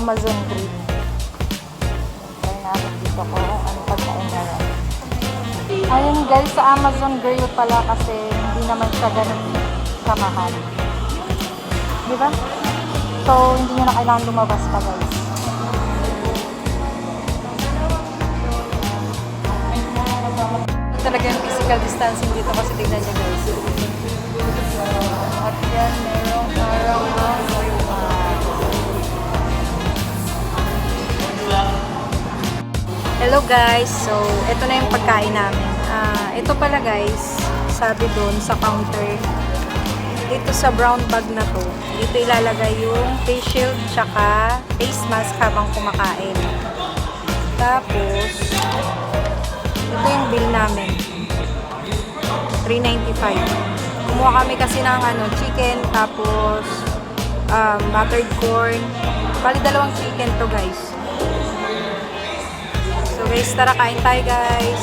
Amazon Grill. Try natin dito ko ano pagkain na lang. Ayun guys, sa Amazon Grill pala kasi hindi naman siya ganun kamahal. Diba? So, hindi nyo na kailangan lumabas pa guys. Talaga yung physical distancing dito kasi tignan nyo guys. At yan, merong parang hello guys, so ito na yung pagkain namin. Ito pala guys, sabi doon sa counter, dito sa brown bag na to, dito ilalagay yung face shield tsaka face mask habang kumakain. Tapos, ito yung bill namin. $3.95. Kumuha kami kasi ng chicken, tapos buttered corn. Bali dalawang chicken to guys. So guys, tara kain tayo guys.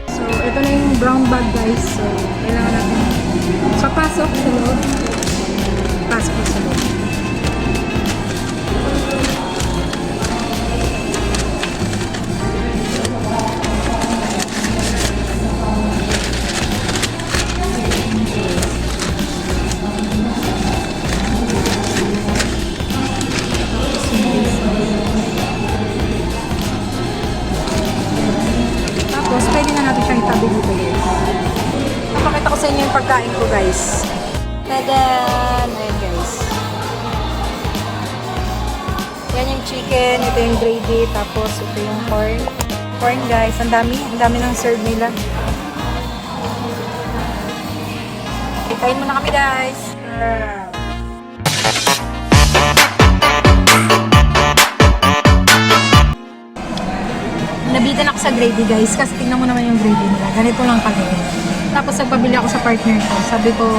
So ito na yung brown bag guys. So kailangan natin sa pasok sa loob. Pasok sa loob. Pwede na natin siyang itabi dito guys. Napakita ko sa inyo yung pagkain ko guys. Tadan! Ayan guys. Yan yung chicken, ito yung gravy, tapos ito yung corn. Corn guys, ang dami ng serve nila. Kain muna kami guys. Nabitan ako sa gravy guys kasi tingnan mo naman yung gravy nila. Ganito lang kalaki. Tapos nagpabili ako sa partner ko. Sabi ko,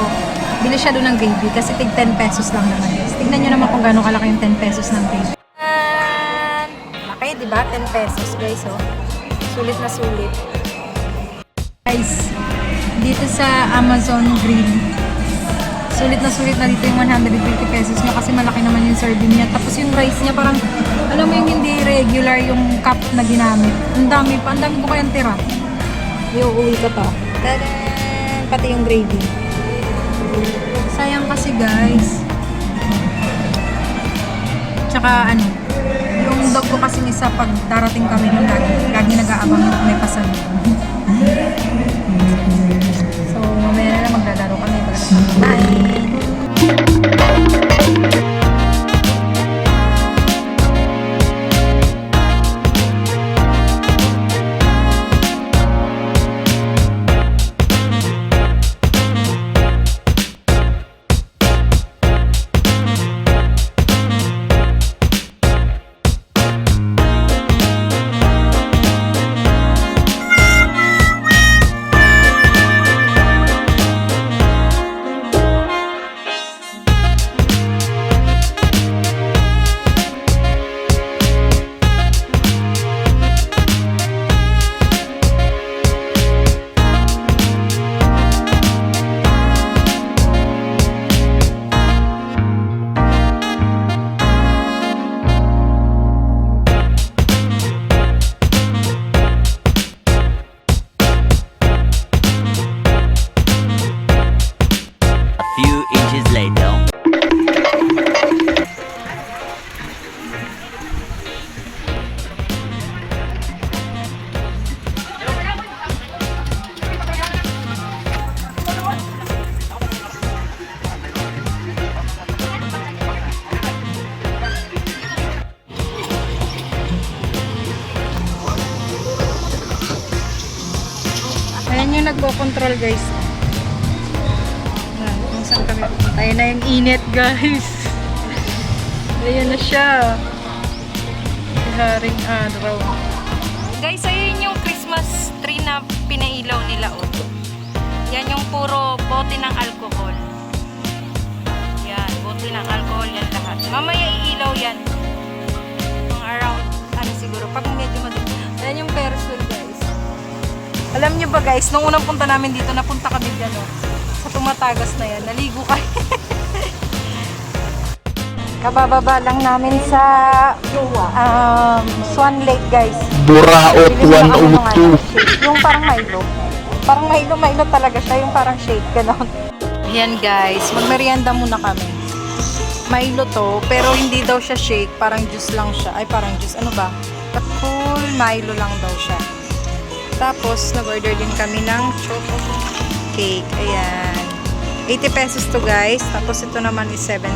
bili siya doon ng gravy kasi tig 10 pesos lang naman guys. Tingnan nyo naman kung gano'ng kalaki yung 10 pesos ng gravy. Laki, diba? 10 pesos guys, oh. Sulit na sulit. Guys, dito sa Amazon Grill, sulit na dito yung 150 pesos nyo kasi malaki naman yung serving niya. Tapos yung rice niya parang, alam mo yung hindi regular yung cup na ginamit. Ang dami ko kayang tira. Iuuwi ko pa. Tadaan! Pati yung gravy. Sayang kasi guys. Tsaka yung dog ko kasi isa pag darating kami ng lagi nag-aabang may pasalubong. So mamaya na lang maglalaro kami. Bye! Ayan yung nagko-control guys. Kung saan kami pupunta. Ayan na yung init guys. Ayan na siya. Haring araw. Guys, ayun yung Christmas tree na pinailaw nila oh. Yan yung puro bote ng alcohol. Yan, bote ng alcohol yan lahat. Mamaya iilaw yan. Mga around, siguro, pag medyo madumi. Ayan yung Ferris wheel guys. Alam nyo ba guys, nung unang punta namin dito, napunta kami dyan, sa tumatagas na yan. Naligo kayo. Kabababa lang namin sa Swan Lake, guys. Buraot Bili muna kami ng 102. shake. Yung parang Milo. Parang Milo talaga siya. Yung parang shake, gano'n. Ayan, guys. Magmerienda muna kami. Milo to, pero hindi daw siya shake. Parang juice lang siya. Ay, parang juice. Ano ba? Full Milo lang daw siya. Tapos, nag-order din kami ng choco cake. Ayan. 80 pesos to, guys. Tapos, ito naman is 70.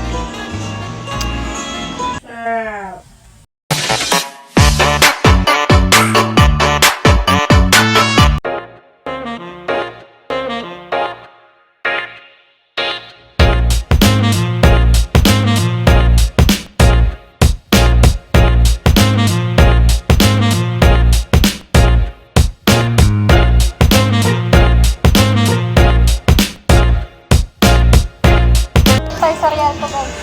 Tayo sa real to, guys.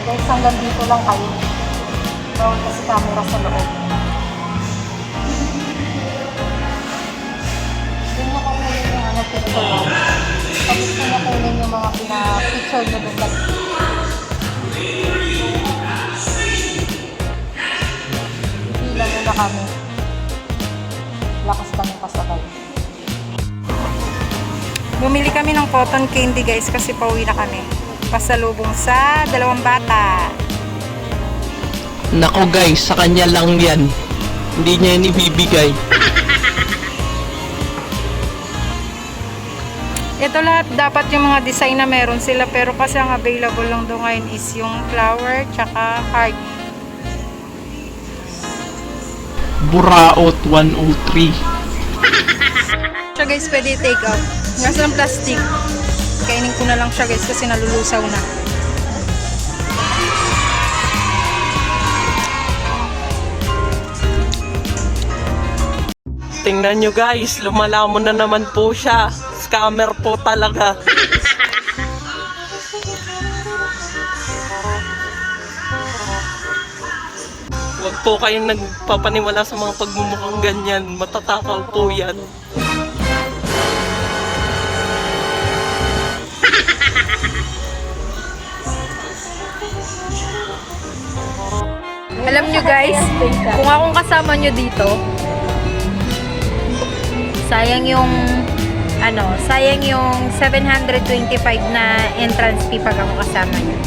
Guys, hanggang dito lang kayo. Bawal kasi camera sa loob. Doon na kukunin yung picture. Tapos doon na kunin yung mga pina-picture na doon. Pila muna kami. Lakas kami pasakay. Bumili kami ng cotton candy, guys, kasi pauwi na kami. Pasalubong sa dalawang bata. Nako guys, sa kanya lang yan. Hindi niya yan ibibigay. Ito lahat dapat yung mga design na meron sila, pero kasi ang available lang doon ngayon is yung flower tsaka heart. Buraot 103. Siya, guys, pwede take out. Nasa ng plastic. Kainin ko na lang siya, guys, kasi nalulusaw na. Tingnan nyo guys, lumalamon na naman po siya. Scammer po talaga. Huwag po kayong nagpapaniwala sa mga pagmumukhang ganyan. Matatakaw po yan. Alam nyo, guys, kung akong kasama nyo dito, sayang yung sayang yung 725 na entrance fee pag ako kasama nyo.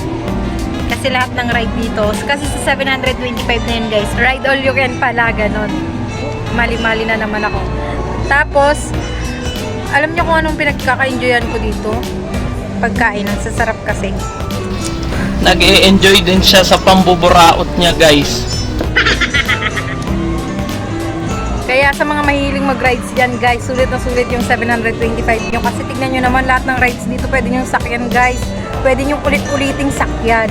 Kasi lahat ng ride dito, kasi sa 725 na yun, guys, ride all you can pala, ganon. Mali-mali na naman ako. Tapos, alam nyo kung anong pinagkaka-enjoyan ko dito? Pagkain, ang sasarap kasi. Nag-e-enjoy din siya sa pambuburaot niya guys. Kaya sa mga mahiling mag-rides dyan, guys, sulit na sulit yung 725 nyo. Kasi tignan nyo naman, lahat ng rides dito pwede nyo sakyan, guys. Pwede nyo ulit-uliting sakyan.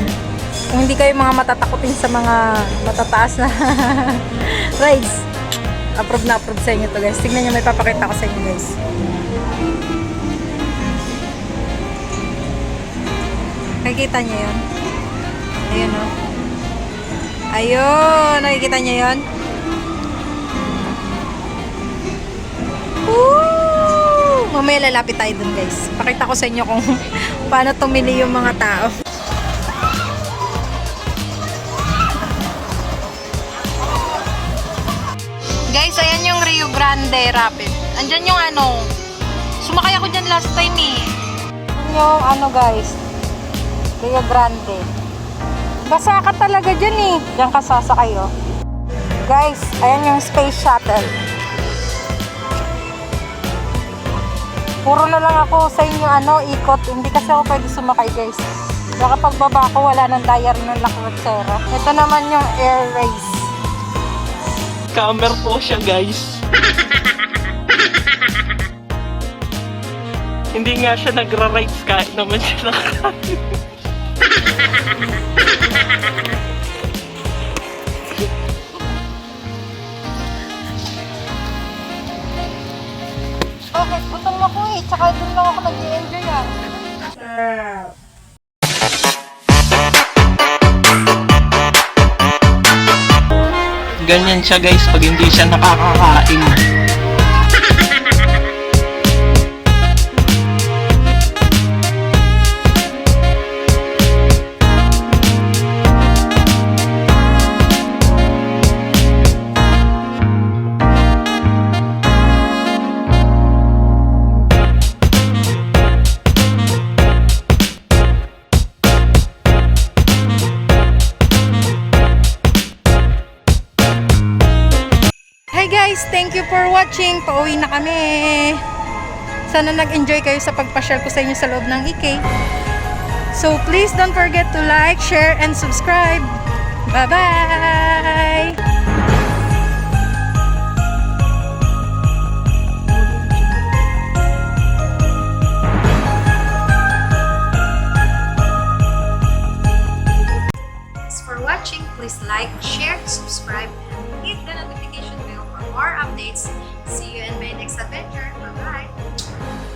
Kung hindi kayo mga matatakotin sa mga matataas na rides, approve na approve sa inyo to, guys. Tignan nyo, may papakita ko sa inyo, guys. Nakikita nyo yun? Ayun, o. Ayun, nakikita nyo yun? Woo! Mamaya lalapit tayo dun, guys. Pakita ko sa inyo kung paano tumili yung mga tao. Guys, ayan yung Rio Grande Rapid. Andyan yung sumakay ako dyan last time eh. Ayan yung guys, Rio Grande. Basa ka talaga dyan eh. Diyan ka sasakay, oh. Guys, ayan yung Space Shuttle. Puro na lang ako sa inyo ikot. Hindi kasi ako pwede sumakay, guys. Baka pagbaba ko, wala nang diary ng Lakretsera. Ito naman yung Air Race. Scammer po siya guys. Hindi nga siya nagra-rides kahit naman siya nakakain. Okay, gutom ako eh. Tsaka doon lang ako nag-i-enjoy ganyan siya guys pag hindi siya nakakakain. Hi guys, thank you for watching. Pauwi na kami. Sana nag-enjoy kayo sa pagpasyal ko sa inyo sa loob ng EK. So please don't forget to like, share, and subscribe. Bye-bye! Thanks for watching. Please like, share, subscribe, and hit the notification bell for more updates. See you in my next adventure. Bye-bye!